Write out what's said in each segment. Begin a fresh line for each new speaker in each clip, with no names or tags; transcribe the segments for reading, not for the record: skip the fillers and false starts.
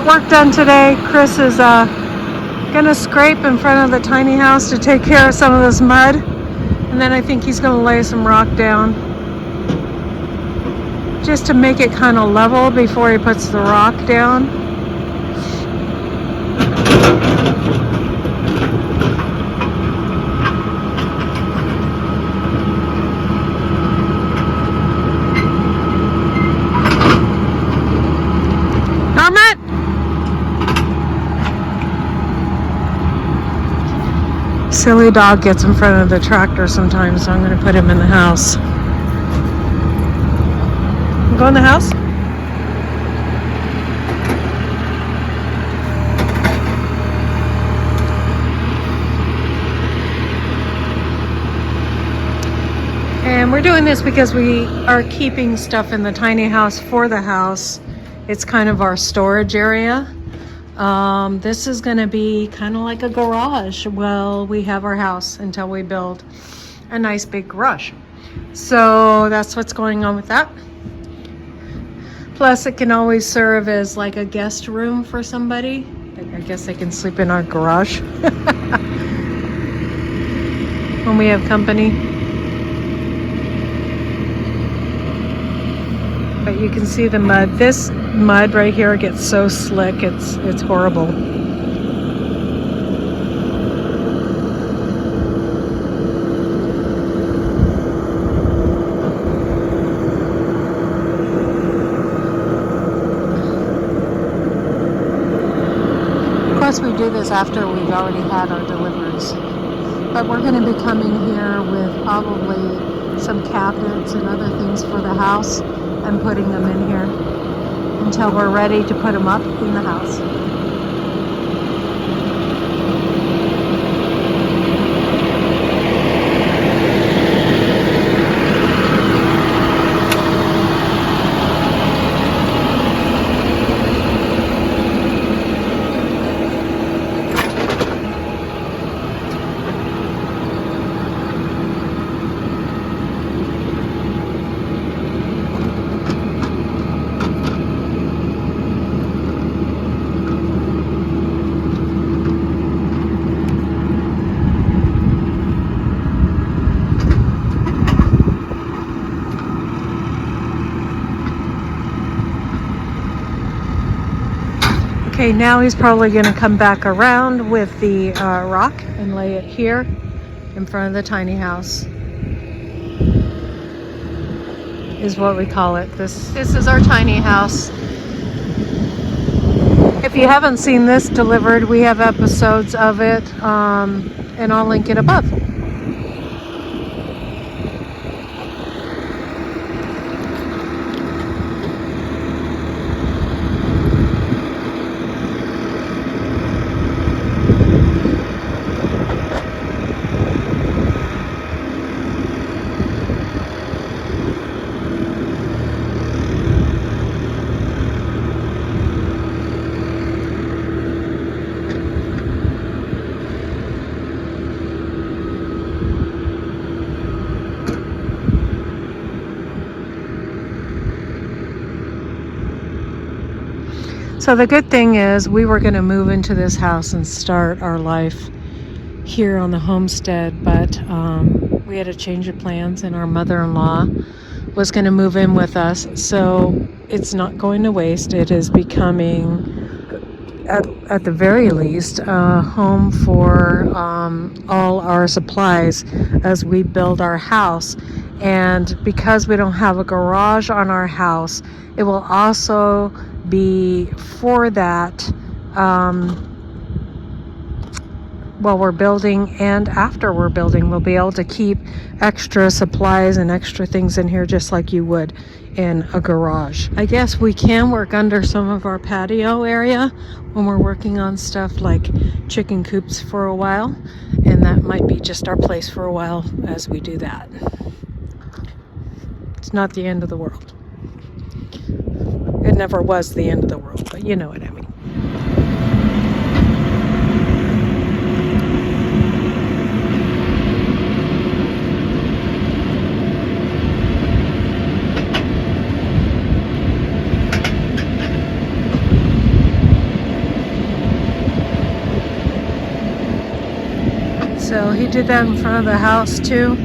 get work done today. Chris is gonna scrape in front of the tiny house to take care of some of this mud, and then I think he's gonna lay some rock down just to make it kind of level before he puts the rock down. Silly dog gets in front of the tractor sometimes, so I'm going to put him in the house. Go in the house? And we're doing this because we are keeping stuff in the tiny house for the house. It's kind of our storage area. This is going to be kind of like a garage. Well, we have our house until we build a nice big garage. So that's what's going on with that. Plus, it can always serve as like a guest room for somebody. I guess they can sleep in our garage when we have company. But you can see the mud. This mud right here gets so slick, it's horrible. Of course, we do this after we've already had our deliveries. But we're going to be coming here with probably some cabinets and other things for the house and putting them in here until we're ready to put them up in the house. Okay, now he's probably going to come back around with the rock and lay it here in front of the tiny house. Is what we call it. This is our tiny house. If you haven't seen this delivered, we have episodes of it, and I'll link it above. So the good thing is we were going to move into this house and start our life here on the homestead, but we had a change of plans and our mother-in-law was going to move in with us. So it's not going to waste. It is becoming, at the very least, a home for all our supplies as we build our house. And because we don't have a garage on our house, it will also be for that while we're building and after we're building. We'll be able to keep extra supplies and extra things in here just like you would in a garage. I guess we can work under some of our patio area when we're working on stuff like chicken coops for a while, and that might be just our place for a while as we do that. It's not the end of the world. It never was the end of the world, but you know what I mean. So he did that in front of the house too.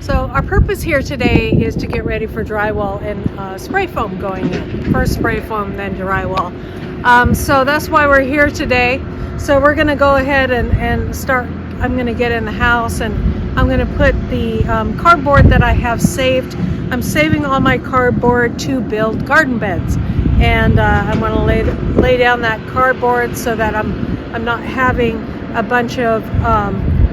So our purpose here today is to get ready for drywall and spray foam going in. First spray foam, then drywall. So that's why we're here today. So we're going to go ahead and start. I'm going to get in the house and I'm going to put the cardboard that I have saved. I'm saving all my cardboard to build garden beds. And I'm going to lay down that cardboard so that I'm not having a bunch of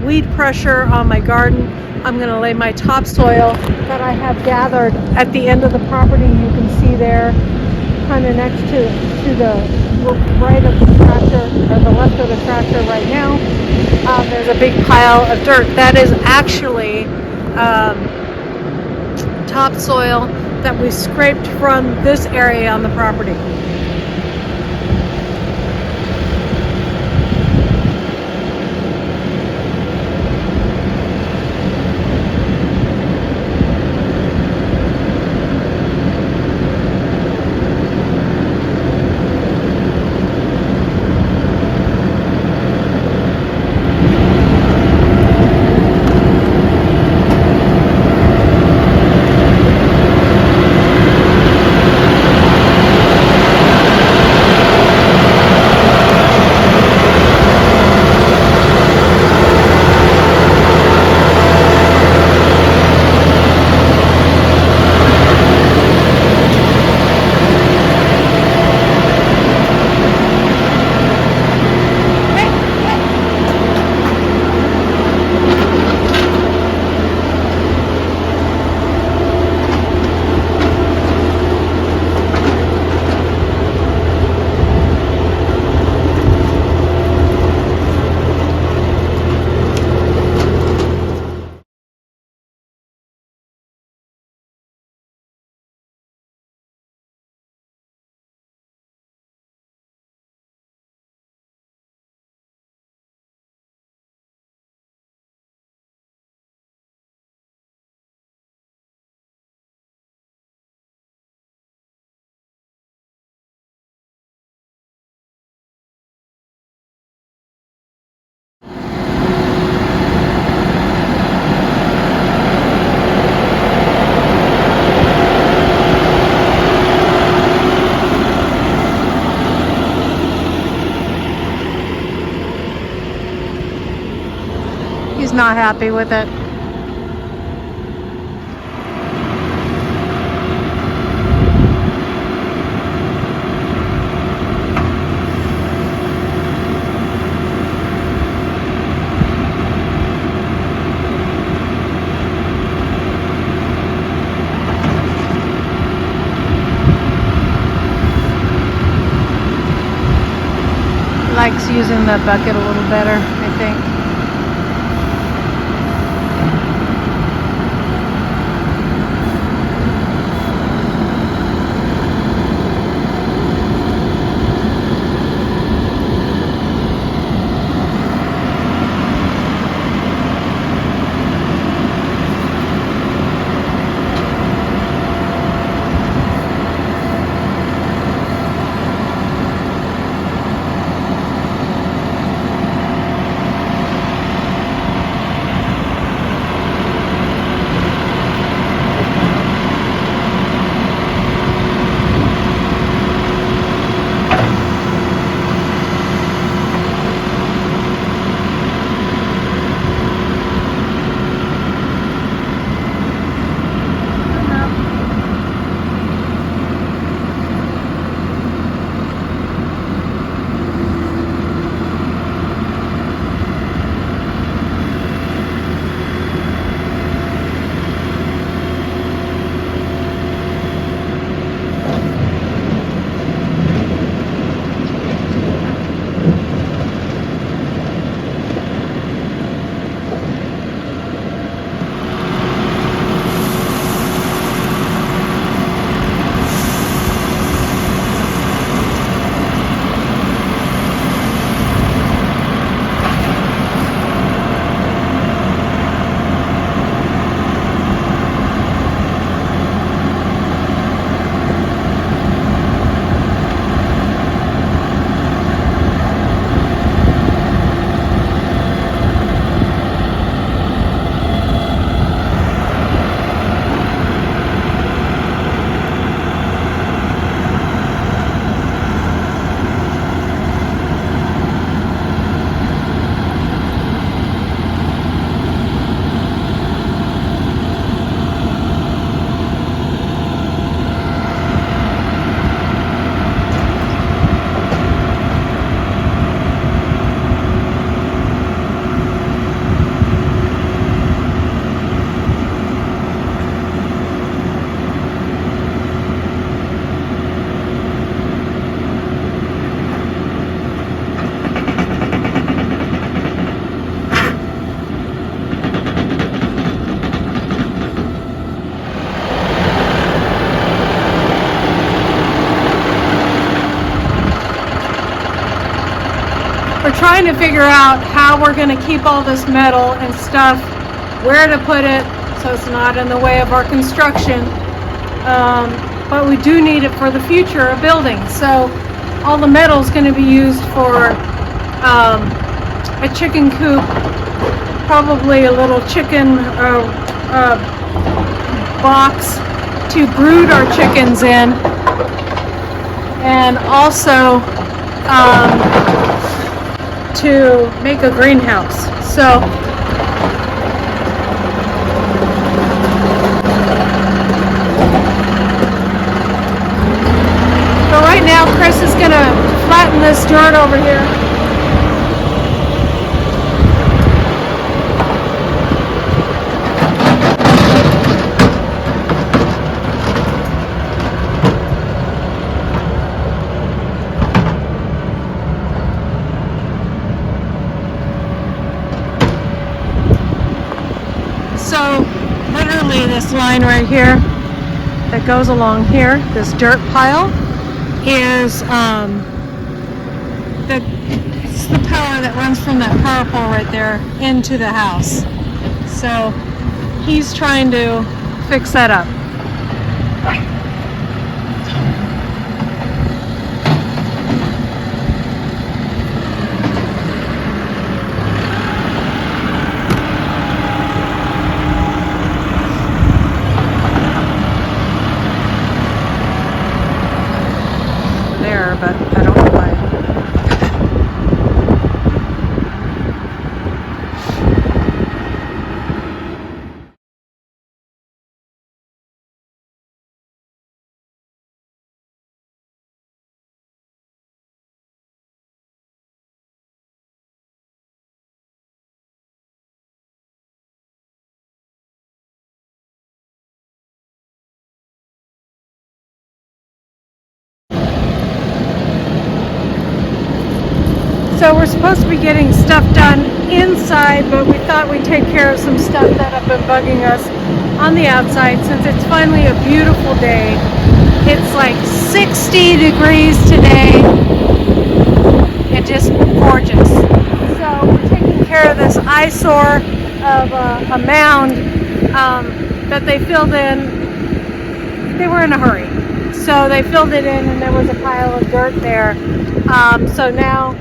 weed pressure on my garden. I'm going to lay my topsoil that I have gathered at the end of the property. You can see there, kind of next to the right of the tractor, or the left of the tractor right now. There's a big pile of dirt. That is actually topsoil that we scraped from this area on the property. He's not happy with it. Likes using the bucket a little better, I think. trying to figure out how we're going to keep all this metal and stuff, where to put it so it's not in the way of our construction. But we do need it for the future of building. So all the metal is going to be used for a chicken coop, probably a little chicken box to brood our chickens in, and also to make a greenhouse. So right now Chris is going to flatten this dirt over here. So literally this line right here that goes along here, this dirt pile, is it's the power that runs from that power pole right there into the house. So he's trying to fix that up. But I don't know why. So we're supposed to be getting stuff done inside, but we thought we'd take care of some stuff that have been bugging us on the outside since it's finally a beautiful day. It's like 60 degrees today and just gorgeous. So we're taking care of this eyesore of a mound that they filled in. They were in a hurry. So they filled it in and there was a pile of dirt there. So now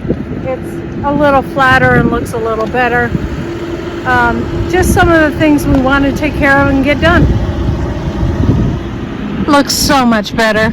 it's a little flatter and looks a little better. Just some of the things we want to take care of and get done. Looks so much better.